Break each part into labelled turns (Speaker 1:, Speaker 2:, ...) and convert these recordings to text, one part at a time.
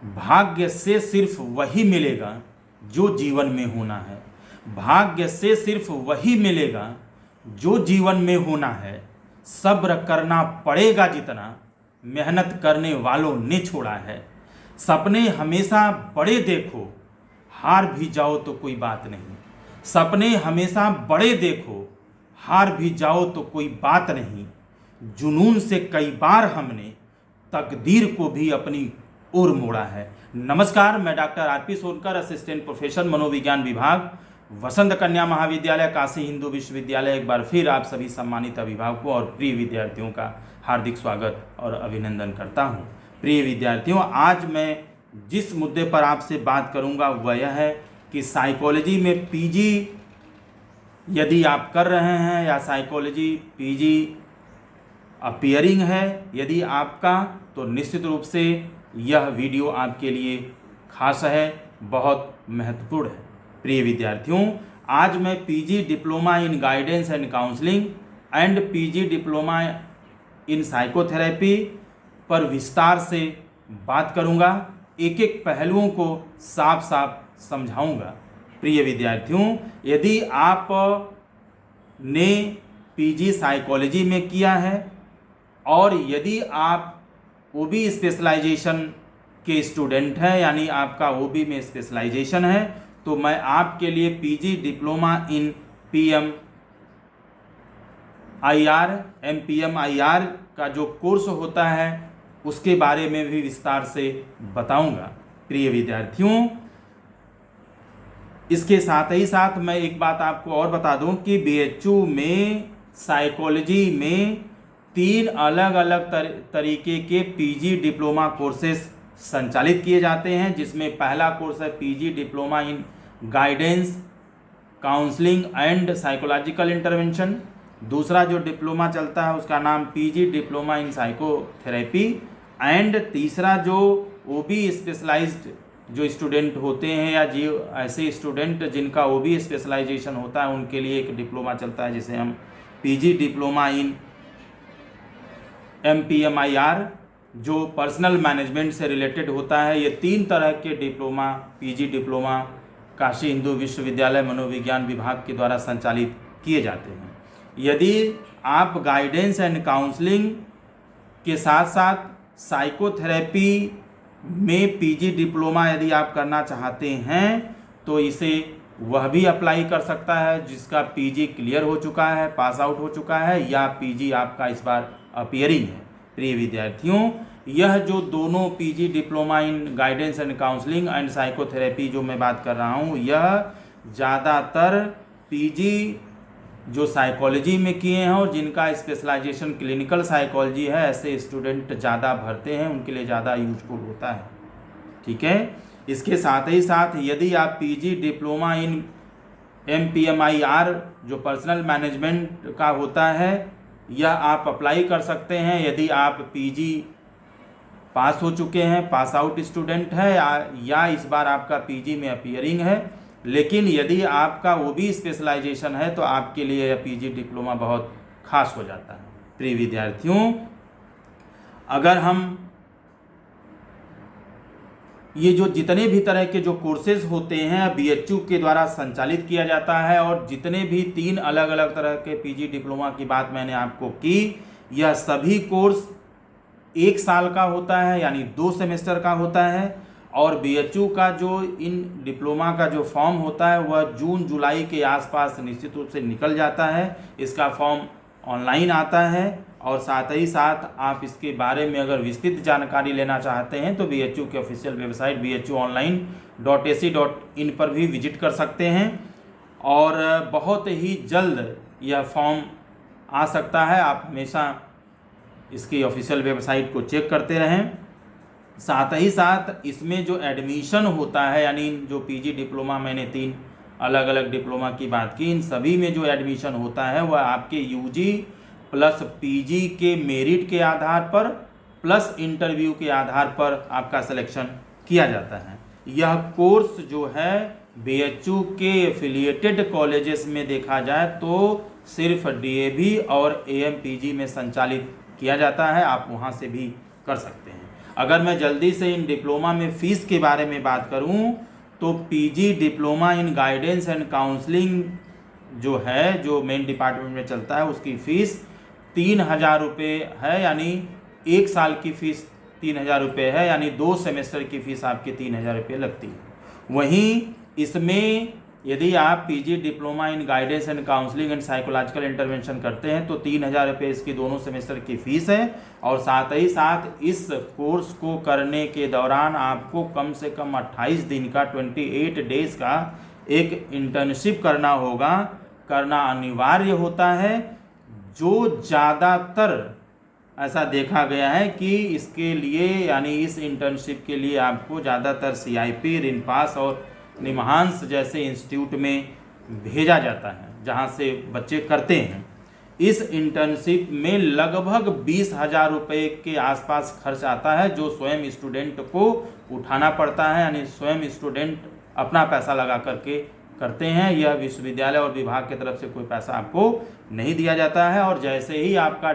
Speaker 1: भाग्य से सिर्फ वही मिलेगा जो जीवन में होना है। भाग्य से सिर्फ वही मिलेगा जो जीवन में होना है। सब्र करना पड़ेगा जितना मेहनत करने वालों ने छोड़ा है। सपने हमेशा बड़े देखो, हार भी जाओ तो कोई बात नहीं। सपने हमेशा बड़े देखो, हार भी जाओ तो कोई बात नहीं। जुनून से कई बार हमने तकदीर को भी अपनी ओर मोड़ा है। नमस्कार, मैं doctor RP Sonkar, assistant professor मनोविज्ञान विभाग, वसंत कन्या महाविद्यालय, काशी हिंदू विश्वविद्यालय। एक बार फिर आप सभी सम्मानित अभिभावकों और प्रिय विद्यार्थियों का हार्दिक स्वागत और अभिनंदन करता हूं। प्रिय विद्यार्थियों, आज मैं जिस मुद्दे पर आपसे बात करूंगा वह यह है कि साइकोलॉजी में पीजी यदि आप कर रहे हैं या साइकोलॉजी पीजी अपीयरिंग है यदि आपका, तो निश्चित रूप से यह वीडियो आपके लिए खास है, बहुत महत्वपूर्ण है। प्रिय विद्यार्थियों, आज मैं PG diploma in guidance and counselling and PG diploma in psychotherapy पर विस्तार से बात करूंगा। एक एक पहलुओं को साफ साफ समझाऊंगा। प्रिय विद्यार्थियों, यदि आप ने पीजी साइकोलॉजी में किया है और यदि आप ओबी स्पेशलाइजेशन के स्टूडेंट हैं, यानी आपका ओबी में स्पेशलाइजेशन है, तो मैं आपके लिए PG diploma in PM IR MPMIR का जो कोर्स होता है उसके बारे में भी विस्तार से बताऊंगा। प्रिय विद्यार्थियों, इसके साथ ही साथ मैं एक बात आपको और बता दूं कि BHU में साइकोलॉजी में 3 अलग अलग तरीके के पीजी डिप्लोमा कोर्सेस संचालित किए जाते हैं, जिसमें पहला कोर्स है PG diploma in guidance counselling and psychological intervention. दूसरा जो डिप्लोमा चलता है उसका नाम PG diploma in psychotherapy. And तीसरा जो ओबी स्पेशलाइज्ड जो स्टूडेंट होते हैं या जो ऐसे स्टूडेंट जिनका ओबी स्पेशलाइजेशन होता है उनके लिए एक डिप्लोमा चलता है जिसे हम पीजी डिप्लोमा इन MPMIR जो पर्सनल मैनेजमेंट से रिलेटेड होता है। ये 3 तरह के diploma PG diploma Kashi Hindu विश्वविद्यालय मनोविज्ञान विभाग के द्वारा संचालित किए जाते हैं। यदि आप गाइडेंस एंड काउंसलिंग के साथ साथ साइकोथेरेपी में पीजी डिप्लोमा यदि आप करना चाहते हैं तो इसे वह भी अप्लाई कर सकता है जिसका पीजी क्लियर हो चुका है, पास आउट हो चुका है, या पीजी आपका इस बार अपीयरिंग है। प्रिय विद्यार्थियों, यह जो दोनों PG diploma in guidance and counselling and psychotherapy जो मैं बात कर रहा हूँ, यह ज़्यादातर पीजी जो साइकोलॉजी में किए हैं और जिनका स्पेशलाइजेशन क्लिनिकल साइकोलॉजी है, ऐसे स्टूडेंट ज़्यादा भरते हैं, उनके लिए ज़्यादा यूजफुल होता है। ठीक है। इसके साथ ही साथ यदि आप पीजी डिप्लोमा इन MPMIR जो पर्सनल मैनेजमेंट का होता है, यह आप अप्लाई कर सकते हैं यदि आप पीजी पास हो चुके हैं, पास आउट स्टूडेंट है, या इस बार आपका पीजी में अपीयरिंग है। लेकिन यदि आपका ओबी स्पेशलाइजेशन है तो आपके लिए यह पीजी डिप्लोमा बहुत खास हो जाता है। प्रिय विद्यार्थियों, अगर हम ये जो जितने भी तरह के जो कोर्सेज होते हैं BHU के द्वारा संचालित किया जाता है, और जितने भी 3 अलग अलग तरह के पीजी डिप्लोमा की बात मैंने आपको की, यह सभी कोर्स 1 साल का होता है, यानी 2 सेमेस्टर का होता है। और BHU का जो इन डिप्लोमा का जो फॉर्म होता है वह जून जुलाई के आसपास निश्चित रूप से निकल जाता है। इसका फॉर्म ऑनलाइन आता है, और साथ ही साथ आप इसके बारे में अगर विस्तृत जानकारी लेना चाहते हैं तो BHU के ऑफिशियल वेबसाइट bhuonline.ac.in पर भी विजिट कर सकते हैं, और बहुत ही जल्द यह फॉर्म आ सकता है। आप हमेशा इसकी ऑफिशियल वेबसाइट को चेक करते रहें। साथ ही साथ इसमें जो एडमिशन होता है, यानी जो पीजी डिप्लोमा मैंने 3 अलग अलग डिप्लोमा की बात की, इन सभी में जो एडमिशन होता है वह आपके UG प्लस पीजी के मेरिट के आधार पर प्लस इंटरव्यू के आधार पर आपका सिलेक्शन किया जाता है। यह कोर्स जो है BHU के एफिलिएटेड कॉलेजेस में देखा जाए तो सिर्फ DAV और AMPG में संचालित किया जाता है, आप वहाँ से भी कर सकते हैं। अगर मैं जल्दी से इन डिप्लोमा में फ़ीस के बारे में बात करूं तो PG diploma in guidance and counselling जो है, जो मेन डिपार्टमेंट में चलता है, उसकी फ़ीस 3,000 रुपये है, यानी 1 साल की फ़ीस 3,000 रुपये है, यानी 2 सेमेस्टर की फ़ीस आपकी 3,000 रुपये लगती है। वहीं इसमें यदि आप PG diploma in guidance and counselling and psychological intervention करते हैं तो 3,000 रुपये इसकी दोनों सेमेस्टर की फ़ीस है। और साथ ही साथ इस कोर्स को करने के दौरान आपको कम से कम 28 दिन का 28 डेज़ का एक इंटर्नशिप करना होगा, करना अनिवार्य होता है, जो ज़्यादातर ऐसा देखा गया है कि इसके लिए, यानी इस इंटर्नशिप के लिए आपको ज़्यादातर CIP, रिनपास और निमहांस जैसे इंस्टीट्यूट में भेजा जाता है, जहां से बच्चे करते हैं। इस इंटर्नशिप में लगभग 20,000 रुपये के आसपास खर्च आता है, जो स्वयं स्टूडेंट को उठाना पड़ता है, यानी स्वयं स्टूडेंट अपना पैसा लगा करके करते हैं। यह विश्वविद्यालय और विभाग की तरफ से कोई पैसा आपको नहीं दिया जाता है। और जैसे ही आपका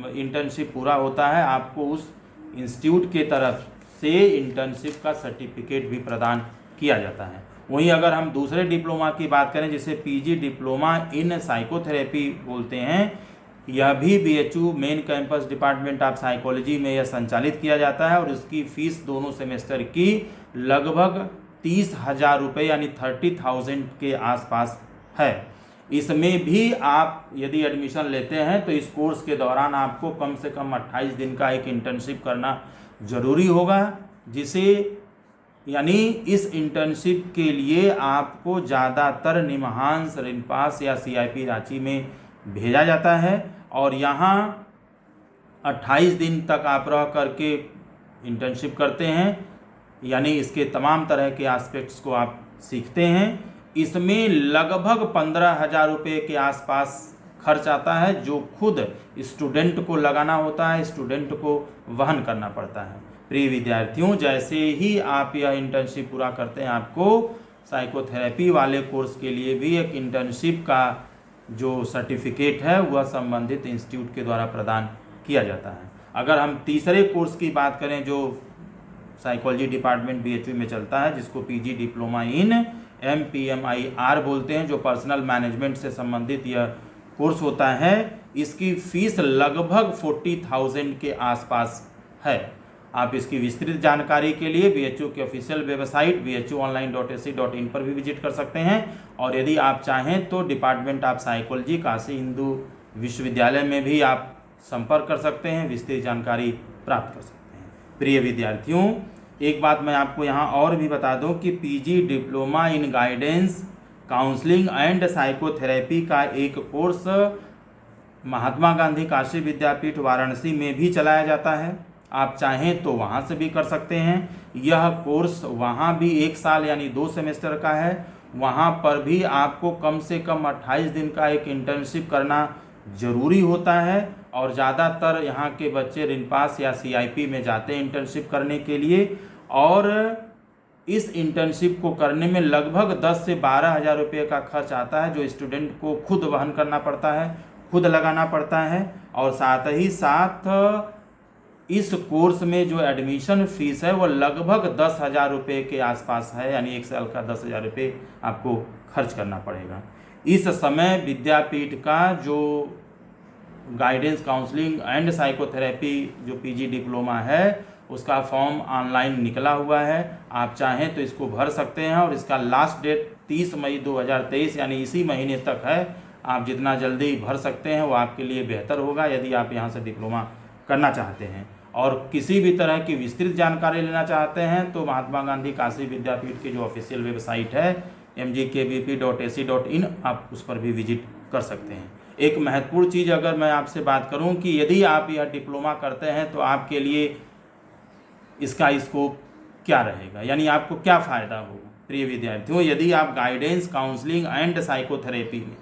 Speaker 1: इंटर्नशिप पूरा होता है, आपको उस इंस्टीट्यूट के तरफ से इंटर्नशिप का सर्टिफिकेट भी प्रदान किया जाता है। वहीं अगर हम दूसरे डिप्लोमा की बात करें, जिसे पीजी डिप्लोमा इन साइकोथेरेपी बोलते हैं, यह भी BHU main campus department of psychology में यह संचालित किया जाता है और इसकी फ़ीस दोनों सेमेस्टर की लगभग 30,000 रुपये यानी 30,000 के आसपास है। इसमें भी आप यदि एडमिशन लेते हैं तो इस कोर्स के दौरान आपको कम से कम 28 दिन का एक इंटर्नशिप करना ज़रूरी होगा, जिसे यानी इस इंटर्नशिप के लिए आपको ज़्यादातर निमहांस, रिनपास या CIP रांची में भेजा जाता है और यहाँ 28 दिन तक आप रह करके इंटर्नशिप करते हैं, यानी इसके तमाम तरह के एस्पेक्ट्स को आप सीखते हैं। इसमें लगभग 15,000 रुपये के आसपास खर्च आता है, जो खुद स्टूडेंट को लगाना होता है, स्टूडेंट को वहन करना पड़ता है। प्रिय विद्यार्थियों, जैसे ही आप यह इंटर्नशिप पूरा करते हैं, आपको साइकोथेरेपी वाले कोर्स के लिए भी एक इंटर्नशिप का जो सर्टिफिकेट है वह संबंधित इंस्टीट्यूट के द्वारा प्रदान किया जाता है। अगर हम तीसरे कोर्स की बात करें जो साइकोलॉजी डिपार्टमेंट BHU में चलता है, जिसको पीजी डिप्लोमा इन MPMIR बोलते हैं, जो पर्सनल मैनेजमेंट से संबंधित यह कोर्स होता है, इसकी फ़ीस लगभग 40,000 के आसपास है। आप इसकी विस्तृत जानकारी के लिए BHU की ऑफिशियल वेबसाइट bhuonline.ac.in पर भी विजिट कर सकते हैं। और यदि आप चाहें तो department of psychology Kashi Hindu विश्वविद्यालय में भी आप संपर्क कर सकते हैं, विस्तृत जानकारी प्राप्त कर सकते हैं। प्रिय विद्यार्थियों, एक बात मैं आपको यहाँ और भी बता दूँ कि PG diploma in guidance, counselling and psychotherapy का एक कोर्स महात्मा गांधी काशी विद्यापीठ वाराणसी में भी चलाया जाता है। आप चाहें तो वहाँ से भी कर सकते हैं। यह कोर्स वहाँ भी 1 साल यानी 2 सेमेस्टर का है। वहाँ पर भी आपको कम से कम 28 दिन का एक इंटर्नशिप करना ज़रूरी होता है और ज़्यादातर यहाँ के बच्चे रिनपास या CIP में जाते हैं इंटर्नशिप करने के लिए। और इस इंटर्नशिप को करने में लगभग 10 से 12,000 रुपये का खर्च आता है, जो स्टूडेंट को खुद वहन करना पड़ता है, खुद लगाना पड़ता है। और साथ ही साथ इस कोर्स में जो एडमिशन फ़ीस है वो लगभग 10,000 रुपये के आसपास है, यानी 1 साल का 10,000 रुपये आपको खर्च करना पड़ेगा। इस समय विद्यापीठ का जो गाइडेंस, काउंसलिंग एंड साइकोथेरेपी जो पीजी डिप्लोमा है, उसका फॉर्म ऑनलाइन निकला हुआ है। आप चाहें तो इसको भर सकते हैं और इसका लास्ट डेट 30 मई 2023 यानी इसी महीने तक है। आप जितना जल्दी भर सकते हैं वो आपके लिए बेहतर होगा, यदि आप यहाँ से डिप्लोमा करना चाहते हैं। और किसी भी तरह की विस्तृत जानकारी लेना चाहते हैं तो महात्मा गांधी काशी विद्यापीठ की जो ऑफिशियल वेबसाइट है mgkbp.ac.in, आप उस पर भी विजिट कर सकते हैं। एक महत्वपूर्ण चीज़ अगर मैं आपसे बात करूं कि यदि आप यह डिप्लोमा करते हैं तो आपके लिए इसका स्कोप क्या रहेगा, यानी आपको क्या फ़ायदा होगा। प्रिय विद्यार्थियों, यदि आप गाइडेंस, काउंसलिंग एंड साइकोथेरेपी में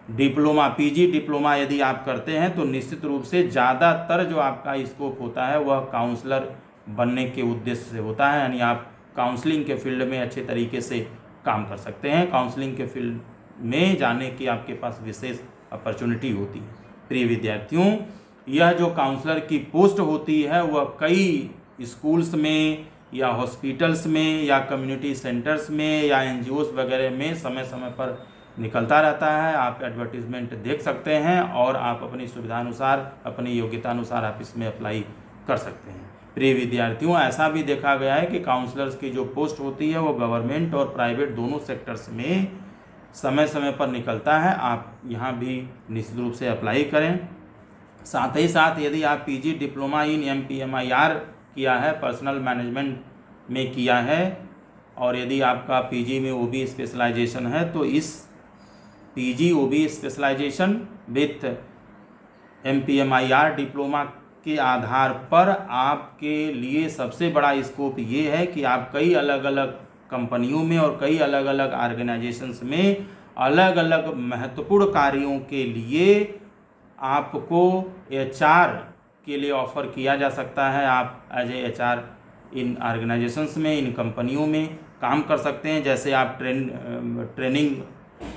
Speaker 1: डिप्लोमा, पीजी डिप्लोमा यदि आप करते हैं तो निश्चित रूप से ज़्यादातर जो आपका स्कोप होता है वह काउंसलर बनने के उद्देश्य से होता है, यानी आप काउंसलिंग के फील्ड में अच्छे तरीके से काम कर सकते हैं। काउंसलिंग के फील्ड में जाने की आपके पास विशेष अपॉर्चुनिटी होती है। प्रिय विद्यार्थियों, यह जो काउंसलर की पोस्ट होती है वह कई स्कूल्स में या हॉस्पिटल्स में या कम्युनिटी सेंटर्स में या एनजीओस वगैरह में समय समय पर निकलता रहता है। आप एडवर्टीज़मेंट देख सकते हैं और आप अपनी सुविधानुसार, अपनी योग्यता अनुसार आप इसमें अप्लाई कर सकते हैं। प्रिय विद्यार्थियों, ऐसा भी देखा गया है कि काउंसलर्स की जो पोस्ट होती है वो गवर्नमेंट और प्राइवेट दोनों सेक्टर्स में समय समय पर निकलता है। आप यहाँ भी निश्चित रूप से अप्लाई करें। साथ ही साथ यदि आप पीजी डिप्लोमा इन एमपीएमआईआर किया है, पर्सनल मैनेजमेंट में किया है, और यदि आपका पीजी में ओबी स्पेशलाइजेशन है, तो इस PG OB specialisation with MPMIR diploma के आधार पर आपके लिए सबसे बड़ा स्कोप ये है कि आप कई अलग अलग कंपनियों में और कई अलग अलग ऑर्गेनाइजेशंस में अलग अलग महत्वपूर्ण कार्यों के लिए आपको एचआर के लिए ऑफ़र किया जा सकता है। आप as a HR in organisations में, इन कंपनियों में काम कर सकते हैं। जैसे आप ट्रेनिंग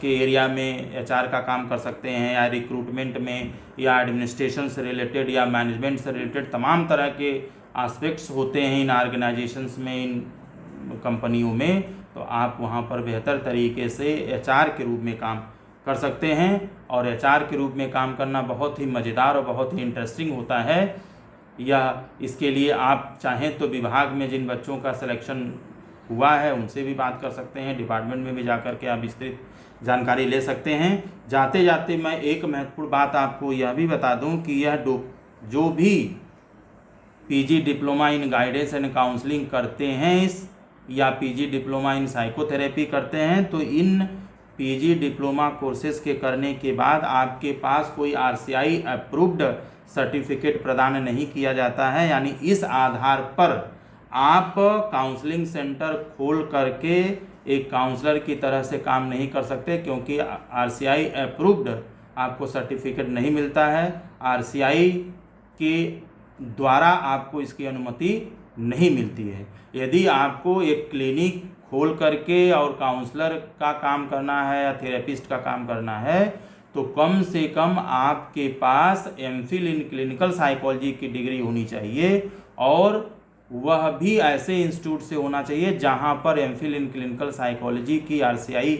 Speaker 1: के एरिया में एचआर का काम कर सकते हैं, या रिक्रूटमेंट में, या एडमिनिस्ट्रेशन से रिलेटेड या मैनेजमेंट से रिलेटेड तमाम तरह के एस्पेक्ट्स होते हैं इन ऑर्गेनाइजेशंस में, इन कंपनियों में। तो आप वहाँ पर बेहतर तरीके से एचआर के रूप में काम कर सकते हैं। और एचआर के रूप में काम करना बहुत ही मज़ेदार और बहुत ही इंटरेस्टिंग होता है। या इसके लिए आप चाहें तो विभाग में जिन बच्चों का सिलेक्शन हुआ है उनसे भी बात कर सकते हैं, डिपार्टमेंट में भी जाकर के आप विस्तृत जानकारी ले सकते हैं। जाते जाते मैं एक महत्वपूर्ण बात आपको यह भी बता दूं कि यह जो भी PG diploma in guidance and counselling करते हैं या पीजी डिप्लोमा इन साइकोथेरेपी करते हैं, तो इन पीजी डिप्लोमा कोर्सेज के करने के बाद आपके पास कोई आरसीआई अप्रूव्ड सर्टिफिकेट प्रदान नहीं किया जाता है। यानी इस आधार पर आप काउंसलिंग सेंटर खोल करके एक काउंसलर की तरह से काम नहीं कर सकते, क्योंकि आरसीआई अप्रूव्ड आपको सर्टिफिकेट नहीं मिलता है। आरसीआई के द्वारा आपको इसकी अनुमति नहीं मिलती है। यदि आपको एक क्लिनिक खोल करके और काउंसलर का काम करना है या थेरेपिस्ट का काम करना है, तो कम से कम आपके पास एमफिल इन क्लिनिकल साइकोलॉजी की डिग्री होनी चाहिए, और वह भी ऐसे इंस्टीट्यूट से होना चाहिए जहां पर एमफिल इन क्लिनिकल साइकोलॉजी की आरसीआई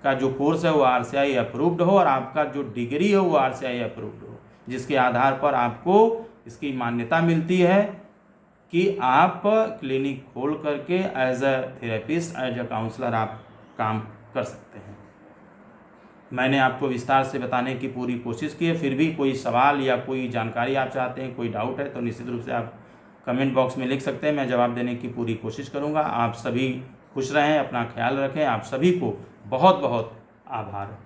Speaker 1: का जो कोर्स है वो आरसीआई अप्रूव्ड हो, और आपका जो डिग्री है वो आरसीआई अप्रूव्ड हो, जिसके आधार पर आपको इसकी मान्यता मिलती है कि आप क्लिनिक खोल करके as a therapist, as a counsellor आप काम कर सकते हैं। मैंने आपको विस्तार से बताने की पूरी कोशिश की है। फिर भी कोई सवाल या कोई जानकारी आप चाहते हैं, कोई डाउट है, तो निश्चित रूप से आप कमेंट बॉक्स में लिख सकते हैं। मैं जवाब देने की पूरी कोशिश करूंगा। आप सभी खुश रहें, अपना ख्याल रखें। आप सभी को बहुत बहुत आभार।